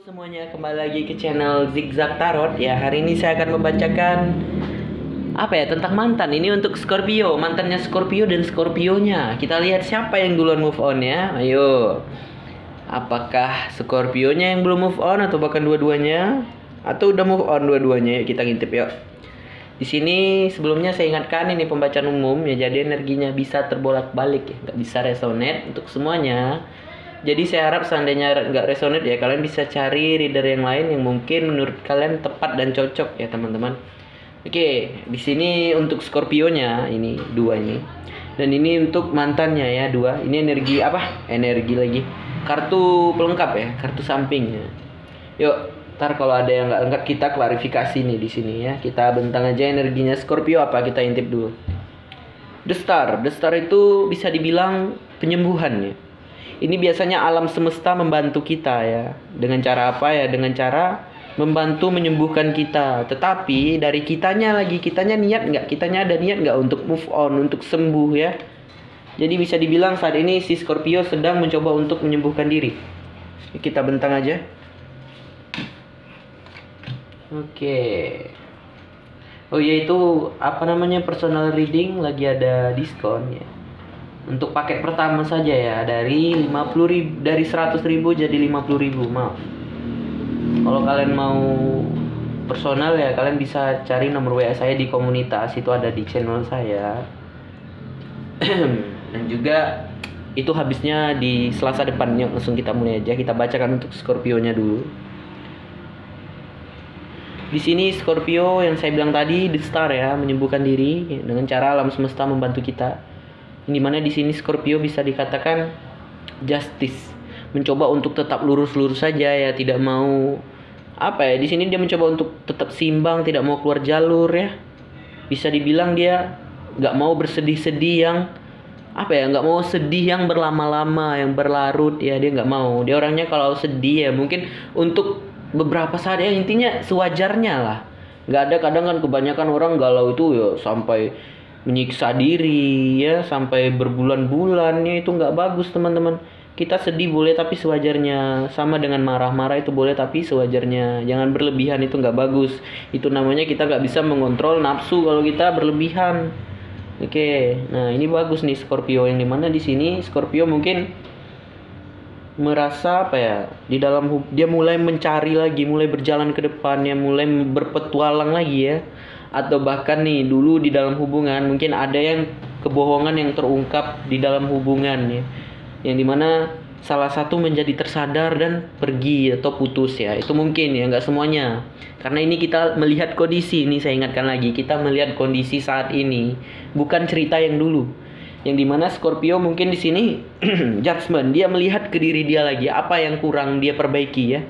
Semuanya, kembali lagi ke channel Zigzag Tarot ya. Hari ini saya akan membacakan tentang mantan. Ini untuk Scorpio, mantannya Scorpio dan Scorpionya. Kita lihat siapa yang duluan move on ya. Ayo. Apakah Scorpionya yang belum move on atau bahkan dua-duanya, atau udah move on dua-duanya? Yuk kita ngintip yuk. Di sini sebelumnya saya ingatkan ini pembacaan umum ya, jadi energinya bisa terbolak-balik ya, nggak bisa resonate untuk semuanya. Jadi saya harap seandainya nggak resonate ya, kalian bisa cari reader yang lain yang mungkin menurut kalian tepat dan cocok ya teman-teman. Oke, di sini untuk Scorpionya ini dua ini, dan ini untuk mantannya ya dua. Ini energi apa? Energi lagi. Kartu pelengkap ya, kartu sampingnya. Yuk, ntar kalau ada yang nggak lengkap kita klarifikasi nih di sini ya. Kita bentang aja energinya Scorpio apa, kita intip dulu. The Star itu bisa dibilang penyembuhan ya. Ini biasanya alam semesta membantu kita ya. Dengan cara apa ya? Dengan cara membantu menyembuhkan kita. Tetapi dari kitanya lagi, kitanya niat nggak? Kitanya ada niat nggak untuk move on, untuk sembuh ya? Jadi bisa dibilang saat ini si Scorpio sedang mencoba untuk menyembuhkan diri. Kita bentang aja. Oke. Oh ya, itu apa namanya, personal reading lagi ada diskon ya. Untuk paket pertama saja ya, dari 50.000, dari 100.000 jadi 50.000. Maaf. Kalau kalian mau personal ya, kalian bisa cari nomor WA saya di komunitas, itu ada di channel saya. Dan juga itu habisnya di Selasa depan. Yuk langsung kita mulai aja. Kita bacakan untuk Scorpionya dulu. Di sini Scorpio yang saya bilang tadi, The Star ya, menyembuhkan diri ya, dengan cara alam semesta membantu kita. Dimana di sini Scorpio bisa dikatakan justice, mencoba untuk tetap lurus-lurus saja ya, tidak mau di sini dia mencoba untuk tetap seimbang, tidak mau keluar jalur ya. Bisa dibilang dia nggak mau bersedih-sedih yang nggak mau sedih yang berlama-lama, yang berlarut ya, dia nggak mau. Dia orangnya kalau sedih ya mungkin untuk beberapa saat ya, intinya sewajarnya lah. Nggak ada, kadang kan kebanyakan orang galau itu ya sampai menyiksa diri ya, sampai berbulan-bulan ya, itu nggak bagus teman-teman. Kita sedih boleh tapi sewajarnya, sama dengan marah-marah itu boleh tapi sewajarnya, jangan berlebihan, itu nggak bagus. Itu namanya kita nggak bisa mengontrol nafsu kalau kita berlebihan. Oke, nah ini bagus nih Scorpio, yang dimana di sini Scorpio mungkin merasa di dalam dia mulai mencari lagi, mulai berjalan ke depannya, mulai berpetualang lagi ya. Atau bahkan nih dulu di dalam hubungan mungkin ada yang kebohongan yang terungkap di dalam hubungan ya, yang dimana salah satu menjadi tersadar dan pergi atau putus ya. Itu mungkin ya, nggak semuanya, karena ini kita melihat kondisi. Ini saya ingatkan lagi, kita melihat kondisi saat ini, bukan cerita yang dulu. Yang dimana Scorpio mungkin di sini judgment, dia melihat ke diri dia lagi, apa yang kurang dia perbaiki ya.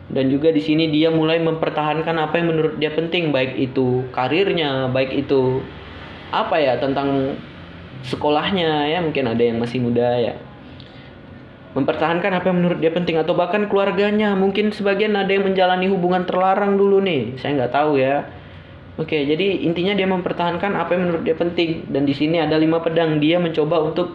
Dan juga di sini dia mulai mempertahankan apa yang menurut dia penting, baik itu karirnya, baik itu tentang sekolahnya ya, mungkin ada yang masih muda ya, mempertahankan apa yang menurut dia penting, atau bahkan keluarganya. Mungkin sebagian ada yang menjalani hubungan terlarang dulu nih, saya nggak tahu ya. Oke, jadi intinya dia mempertahankan apa yang menurut dia penting. Dan di sini ada 5 pedang, dia mencoba untuk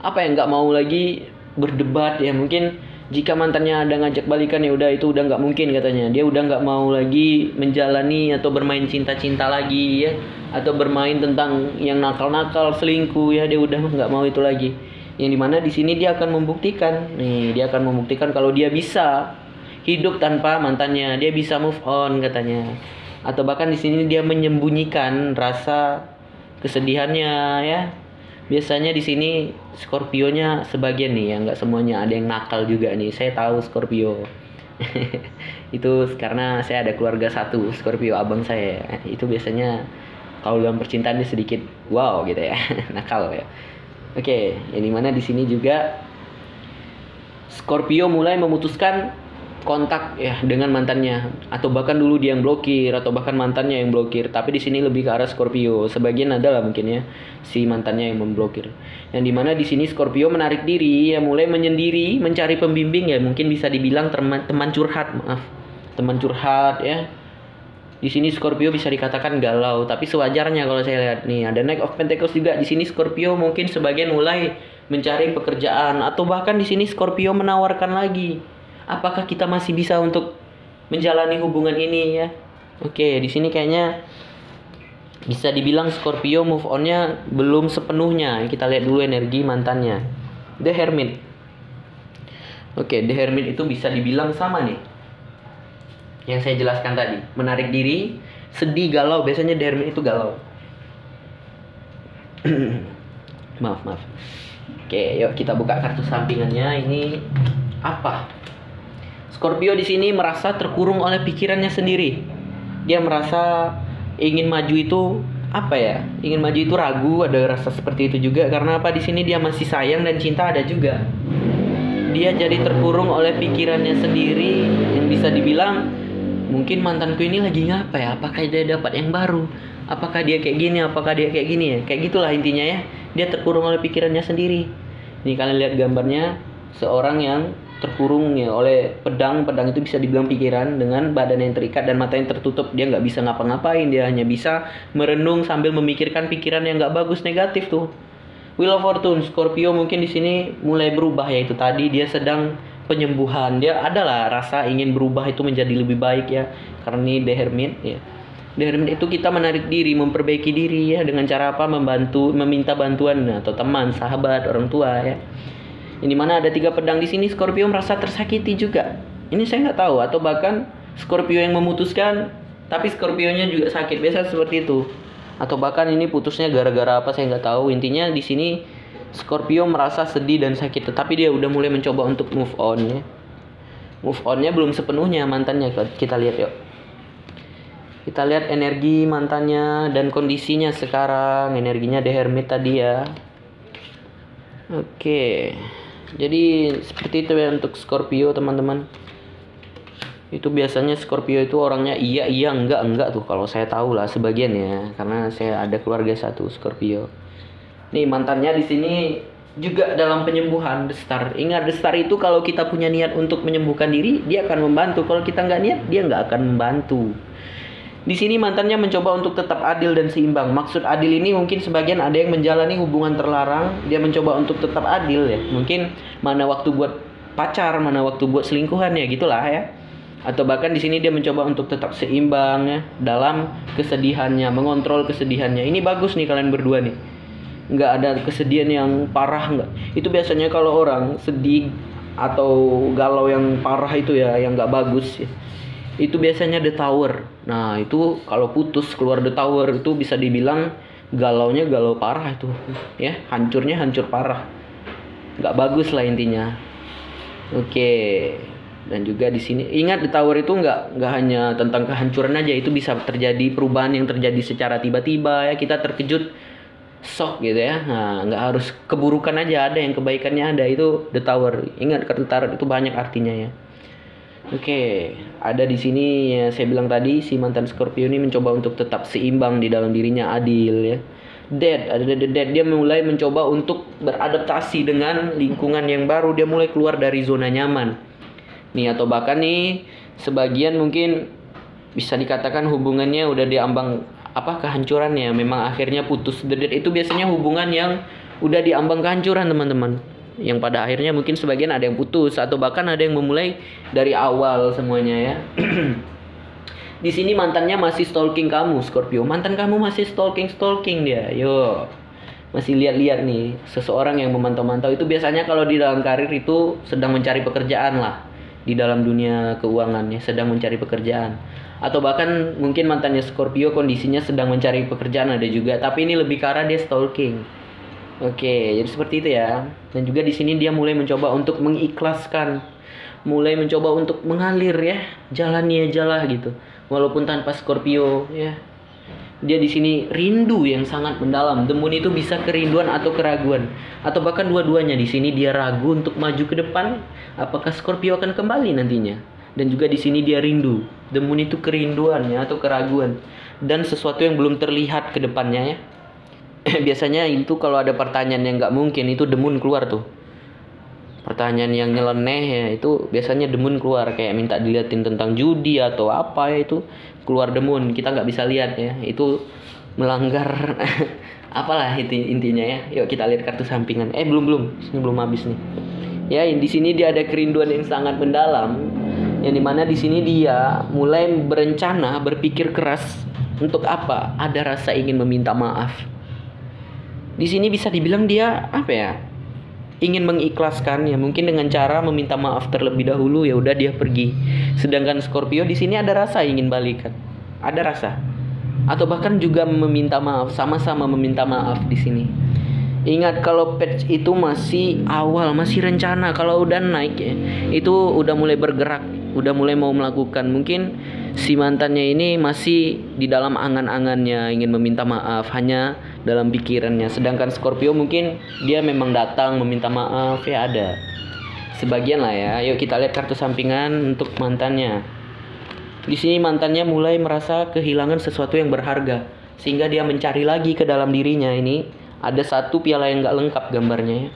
nggak mau lagi berdebat ya. Mungkin jika mantannya ada ngajak balikan ya udah, itu udah nggak mungkin katanya. Dia udah nggak mau lagi menjalani atau bermain cinta-cinta lagi ya, atau bermain tentang yang nakal-nakal, selingkuh ya, dia udah nggak mau itu lagi. Yang dimana di sini dia akan membuktikan nih, dia akan membuktikan kalau dia bisa hidup tanpa mantannya, dia bisa move on katanya. Atau bahkan di sini dia menyembunyikan rasa kesedihannya ya. Biasanya di sini Scorpionya sebagian nih ya, nggak semuanya, ada yang nakal juga nih. Saya tahu Scorpio. Itu karena saya ada keluarga satu Scorpio, abang saya. Itu biasanya kalau dalam percintaan dia sedikit wow gitu ya, nakal ya. Oke, yang dimana di sini juga Scorpio mulai memutuskan kontak ya dengan mantannya, atau bahkan dulu dia yang blokir, atau bahkan mantannya yang blokir. Tapi di sini lebih ke arah Scorpio. Sebagian adalah mungkin ya si mantannya yang memblokir. Yang dimana di sini Scorpio menarik diri ya, mulai menyendiri, mencari pembimbing ya, mungkin bisa dibilang teman curhat, teman curhat ya. Di sini Scorpio bisa dikatakan galau, tapi sewajarnya kalau saya lihat nih. Ada Knight of Pentacles juga di sini. Scorpio mungkin sebagian mulai mencari pekerjaan, atau bahkan di sini Scorpio menawarkan lagi apakah kita masih bisa untuk menjalani hubungan ini ya. Oke, di sini kayaknya bisa dibilang Scorpio move on-nya belum sepenuhnya. Kita lihat dulu energi mantannya. The Hermit. Oke, The Hermit itu bisa dibilang sama nih yang saya jelaskan tadi. Menarik diri, sedih, galau. Biasanya The Hermit itu galau. Maaf. Oke, yuk kita buka kartu sampingannya. Ini apa? Scorpio di sini merasa terkurung oleh pikirannya sendiri. Dia merasa ingin maju itu apa ya? Ingin maju itu ragu, ada rasa seperti itu juga. Karena apa? Di sini dia masih sayang dan cinta ada juga. Dia jadi terkurung oleh pikirannya sendiri, yang bisa dibilang mungkin mantanku ini lagi ngapa ya? Apakah dia dapat yang baru? Apakah dia kayak gini? Apakah dia kayak gini ya? Kayak gitulah intinya ya. Dia terkurung oleh pikirannya sendiri. Nih kalian lihat gambarnya, seorang yang terkurung ya oleh pedang itu bisa dibilang pikiran, dengan badan yang terikat dan mata yang tertutup. Dia nggak bisa ngapa-ngapain, dia hanya bisa merenung sambil memikirkan pikiran yang nggak bagus, negatif tuh. Wheel of Fortune, Scorpio mungkin di sini mulai berubah, yaitu tadi dia sedang penyembuhan. Dia adalah rasa ingin berubah itu menjadi lebih baik ya. Karena ini The Hermit ya. The Hermit itu kita menarik diri, memperbaiki diri ya, dengan cara apa? Meminta bantuan atau teman, sahabat, orang tua ya. Ini mana ada 3 pedang di sini, Scorpio merasa tersakiti juga. Ini saya nggak tahu, atau bahkan Scorpio yang memutuskan tapi Scorpionya juga sakit, biasa seperti itu. Atau bahkan ini putusnya gara-gara apa saya nggak tahu. Intinya di sini Scorpio merasa sedih dan sakit, tetapi dia udah mulai mencoba untuk move on ya. Move onnya belum sepenuhnya mantannya. Kita lihat yuk. Kita lihat energi mantannya dan kondisinya sekarang. Energinya The Hermit tadi ya. Oke. Jadi seperti itu ya untuk Scorpio teman-teman. Itu biasanya Scorpio itu orangnya iya enggak tuh, kalau saya tahu lah sebagian ya, karena saya ada keluarga satu Scorpio. Nih mantannya di sini juga dalam penyembuhan, The Star. Ingat, The Star itu kalau kita punya niat untuk menyembuhkan diri, dia akan membantu. Kalau kita nggak niat, dia nggak akan membantu. Di sini mantannya mencoba untuk tetap adil dan seimbang. Maksud adil ini mungkin sebagian ada yang menjalani hubungan terlarang, dia mencoba untuk tetap adil ya. Mungkin mana waktu buat pacar, mana waktu buat selingkuhan ya, gitulah ya. Atau bahkan di sini dia mencoba untuk tetap seimbang ya dalam kesedihannya, mengontrol kesedihannya. Ini bagus nih kalian berdua nih. Nggak ada kesedihan yang parah, nggak. Itu biasanya kalau orang sedih atau galau yang parah itu ya, yang nggak bagus ya. Itu biasanya The Tower. Nah itu kalau putus keluar The Tower itu bisa dibilang galaunya galau parah itu ya, hancurnya hancur parah. Nggak bagus lah intinya. Oke. Dan juga di sini ingat, The Tower itu nggak hanya tentang kehancuran aja, itu bisa terjadi perubahan yang terjadi secara tiba-tiba ya, kita terkejut, shock gitu ya. Nah nggak harus keburukan aja, ada yang kebaikannya ada, itu The Tower. Ingat kartu tarot itu banyak artinya ya. Oke, ada di sini ya, saya bilang tadi si mantan Scorpio ini mencoba untuk tetap seimbang di dalam dirinya, adil ya. Dead, ada The Dead, dia mulai mencoba untuk beradaptasi dengan lingkungan yang baru, dia mulai keluar dari zona nyaman. Nih atau bahkan nih sebagian mungkin bisa dikatakan hubungannya udah diambang kehancuran ya, memang akhirnya putus. The Dead itu biasanya hubungan yang udah diambang kehancuran teman-teman, yang pada akhirnya mungkin sebagian ada yang putus atau bahkan ada yang memulai dari awal semuanya ya. Di sini mantannya masih stalking kamu Scorpio, mantan kamu masih stalking dia. Yo, masih lihat-lihat nih, seseorang yang memantau-mantau itu biasanya kalau di dalam karir itu sedang mencari pekerjaan lah. Di dalam dunia keuangannya sedang mencari pekerjaan, atau bahkan mungkin mantannya Scorpio kondisinya sedang mencari pekerjaan ada juga, tapi ini lebih ke arah dia stalking. Oke, jadi seperti itu ya. Dan juga di sini dia mulai mencoba untuk mengikhlaskan, mulai mencoba untuk mengalir ya, jalani aja lah gitu, walaupun tanpa Scorpio ya. Dia di sini rindu yang sangat mendalam. The Moon itu bisa kerinduan atau keraguan, atau bahkan dua-duanya. Di sini dia ragu untuk maju ke depan. Apakah Scorpio akan kembali nantinya? Dan juga di sini dia rindu. The Moon itu kerinduan ya, atau keraguan, dan sesuatu yang belum terlihat ke depannya ya. Biasanya itu kalau ada pertanyaan yang nggak mungkin, itu The Moon keluar tuh. Pertanyaan yang nyeleneh ya, itu biasanya The Moon keluar, kayak minta diliatin tentang judi atau apa ya, itu keluar The Moon. Kita nggak bisa lihat ya, itu melanggar Apalah itu intinya ya. Yuk kita lihat kartu sampingan. Belum. Ini belum habis nih. Ya, di sini dia ada kerinduan yang sangat mendalam. Yang dimana di sini dia mulai berencana, berpikir keras untuk apa? Ada rasa ingin meminta maaf. Di sini bisa dibilang dia apa ya? Ingin mengikhlaskan ya, mungkin dengan cara meminta maaf terlebih dahulu, ya udah dia pergi. Sedangkan Scorpio di sini ada rasa ingin balikan. Ada rasa. Atau bahkan juga meminta maaf, sama-sama meminta maaf di sini. Ingat kalau patch itu masih awal, masih rencana. Kalau udah naik ya, itu udah mulai bergerak, udah mulai mau melakukan. Mungkin si mantannya ini masih di dalam angan-angannya ingin meminta maaf, hanya dalam pikirannya. Sedangkan Scorpio mungkin dia memang datang meminta maaf, ya ada. Sebagian lah ya. Yuk kita lihat kartu sampingan untuk mantannya. Di sini mantannya mulai merasa kehilangan sesuatu yang berharga, sehingga dia mencari lagi ke dalam dirinya. Ini ada satu piala yang gak lengkap gambarnya ya.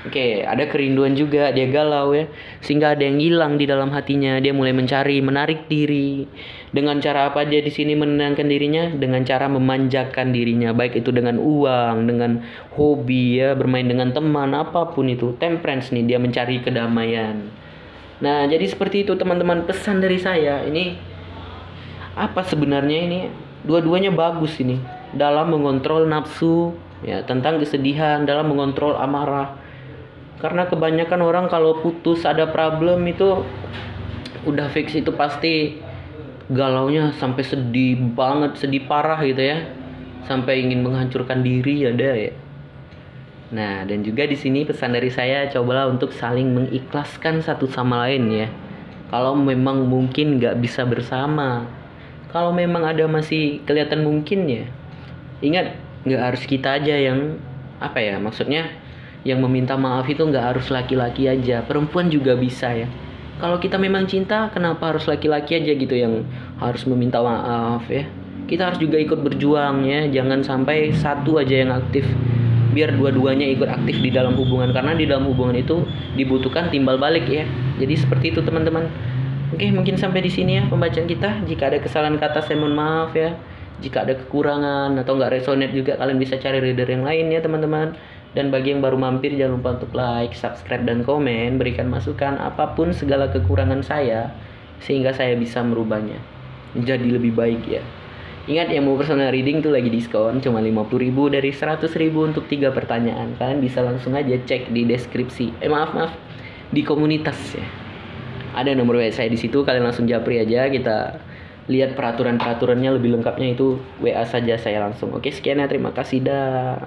Oke, ada kerinduan juga, dia galau ya. Sehingga ada yang hilang di dalam hatinya. Dia mulai mencari, menarik diri. Dengan cara apa dia di sini menenangkan dirinya? Dengan cara memanjakan dirinya, baik itu dengan uang, dengan hobi ya, bermain dengan teman, apapun itu. Temperance nih, dia mencari kedamaian. Nah, jadi seperti itu teman-teman, pesan dari saya. Ini apa sebenarnya ini? Dua-duanya bagus ini dalam mengontrol nafsu ya, tentang kesedihan, dalam mengontrol amarah. Karena kebanyakan orang kalau putus ada problem itu udah fix, itu pasti galaunya sampai sedih banget, sedih parah gitu ya, sampai ingin menghancurkan diri ada ya. Nah, dan juga di sini pesan dari saya, cobalah untuk saling mengikhlaskan satu sama lain ya. Kalau memang mungkin nggak bisa bersama, kalau memang ada masih kelihatan mungkin ya, ingat nggak harus kita aja yang apa ya, maksudnya yang meminta maaf itu nggak harus laki-laki aja, perempuan juga bisa ya. Kalau kita memang cinta, kenapa harus laki-laki aja gitu yang harus meminta maaf ya? Kita harus juga ikut berjuang ya, jangan sampai satu aja yang aktif. Biar dua-duanya ikut aktif di dalam hubungan, karena di dalam hubungan itu dibutuhkan timbal balik ya. Jadi seperti itu teman-teman. Oke, mungkin sampai di sini ya pembacaan kita. Jika ada kesalahan kata saya mohon maaf ya. Jika ada kekurangan atau nggak resonate juga, kalian bisa cari reader yang lain ya teman-teman. Dan bagi yang baru mampir, jangan lupa untuk like, subscribe, dan komen. Berikan masukan apapun segala kekurangan saya, sehingga saya bisa merubahnya jadi lebih baik ya. Ingat, yang mau personal reading tuh lagi diskon, cuma 50.000 dari 100.000 untuk 3 pertanyaan. Kalian bisa langsung aja cek di deskripsi. Maaf, di komunitas ya. Ada nomor WA saya di situ, kalian langsung japri aja, kita lihat peraturan-peraturannya lebih lengkapnya itu WA saja saya langsung. Oke, sekian ya, terima kasih dah.